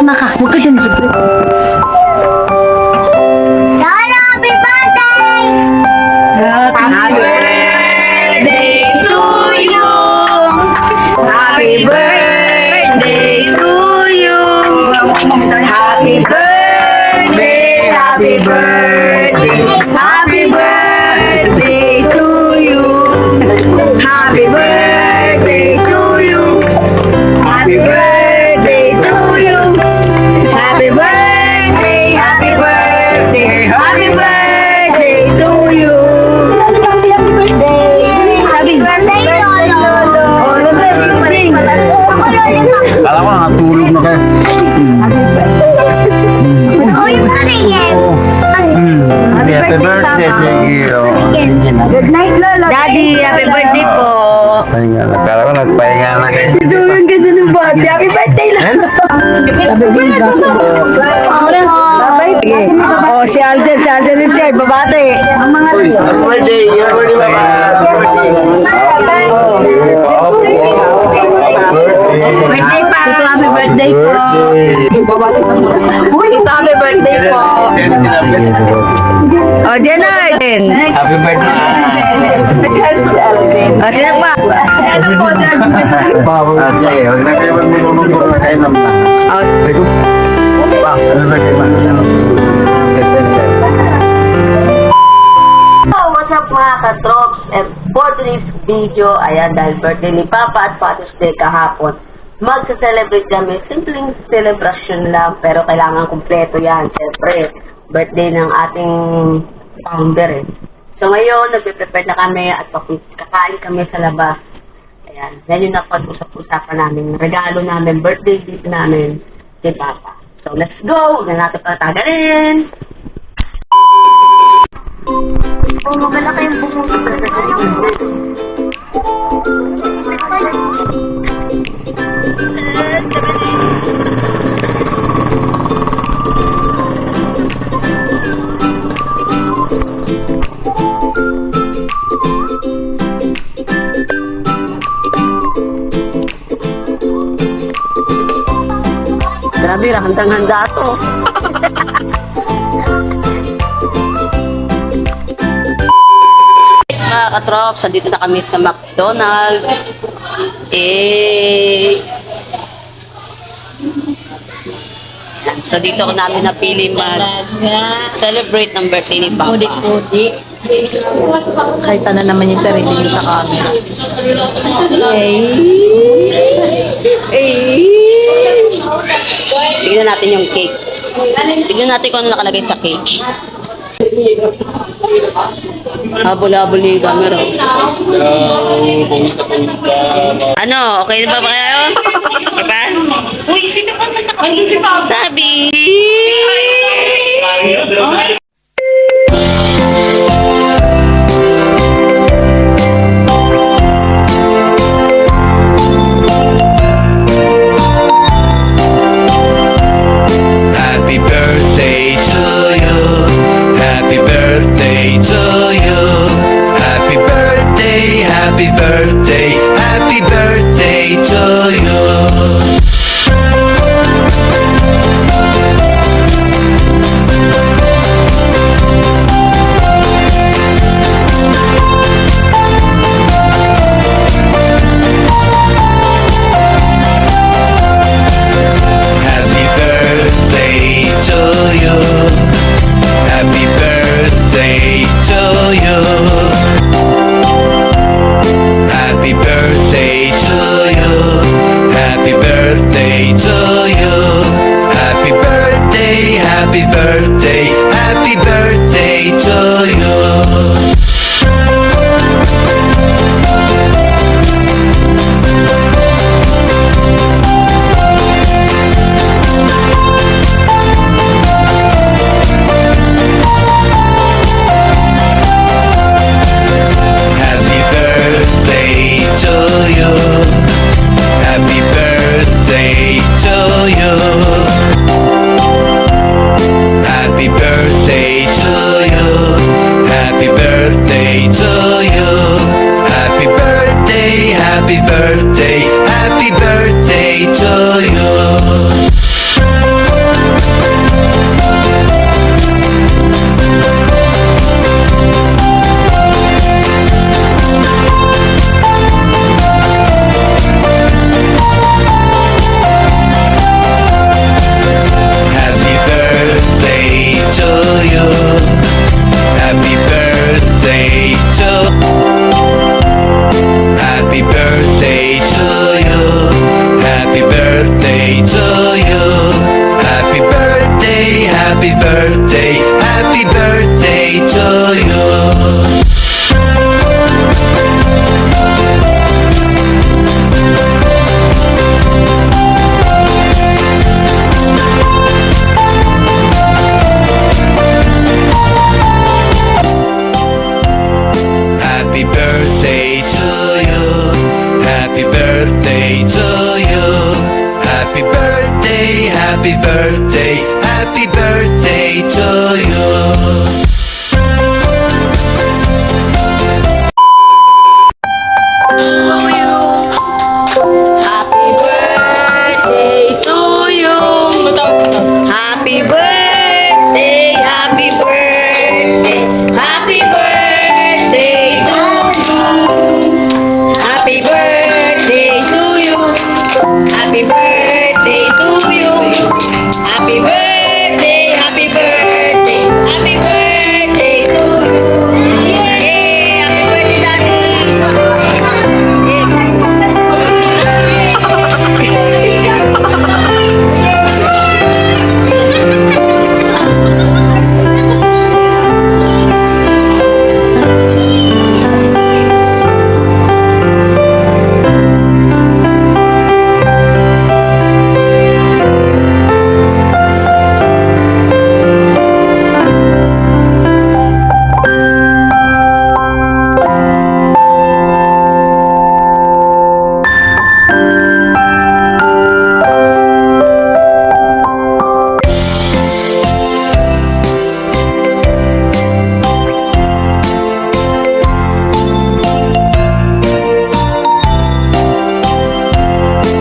Nak, huwag ka dyan, Jubri. Lola, happy birthday! Happy birthday to you! Happy birthday to you! Happy birthday! Happy birthday! Happy birthday to you! Happy birthday to you! Happy birthday to you! Happy birthday! Happy birthday! Happy birthday to you! Sinabi ba si happy birthday? Sabi, birthday Lolo! Oh, Lolo, happy birthday! Ako Lolo! Alam ko, natulog na kayo. Oh, yung birthday game! Happy birthday, sige. Good night, Lolo! Daddy, happy birthday po! Pahinga na. Kala ko nagpahinga na kayo. Si Joey ang ganda ng bati. Happy birthday, Lolo! Happy birthday! Oh, si Alden Richard, babate. Ang mga Happy birthday. Happy Birthday pa. Ito, happy birthday po. Ito, happy birthday po. Oh, Jenarden. Happy birthday. Oh, sino pa? Ano po, sir? Sige, huwag na kayo magmumulong na kayo naman. Oh, Pa, happy birthday pa. What's up mga ka-trops? And for today's video, ayan, dahil birthday ni Papa at Father's Day kahapon, magsa-celebrate kami. Simpleng celebration lang, pero kailangan kumpleto yan. Siyempre, birthday ng ating founder eh. So ngayon, nagpe-prepare na kami at kakain kami sa labas. Ayan, yan yung napag-usap-usapan namin. Regalo namin, birthday gift namin kay Papa. So let's go! Huwag na natin patagarin! Oh, magala kayong bumunta Grabe, handang-handa to. Mga katrops, andito na kami sa McDonald's. Yan. So dito ko namin napili mag-celebrate ng birthday ni Papa. Pudi. Kahit na naman yung sarili niyo sa camera. Tignan natin yung cake. Tignan natin kung ano nakalagay sa cake. Habol-habol yung camera. Ano? Okay na ba kayo? Diba? Uy, sino ka na sabi? Happy birthday to you. Happy birthday to you. Happy birthday, happy birthday, happy birthday to you. Happy birthday to you. Happy birthday to you. Happy birthday to you. Happy birthday to you. Happy birthday, happy birthday, happy birthday to you. Happy birthday to you. Happy birthday to you. Happy birthday to you. Happy birthday to you. Happy birthday, happy birthday, happy birthday. you. Happy birthday to you. Happy birthday to. Happy birthday to you. Happy birthday to you. Happy birthday, happy birthday, happy birthday to you. Happy birthday to you. Happy birthday to you. Happy birthday, happy birthday, happy birthday to you.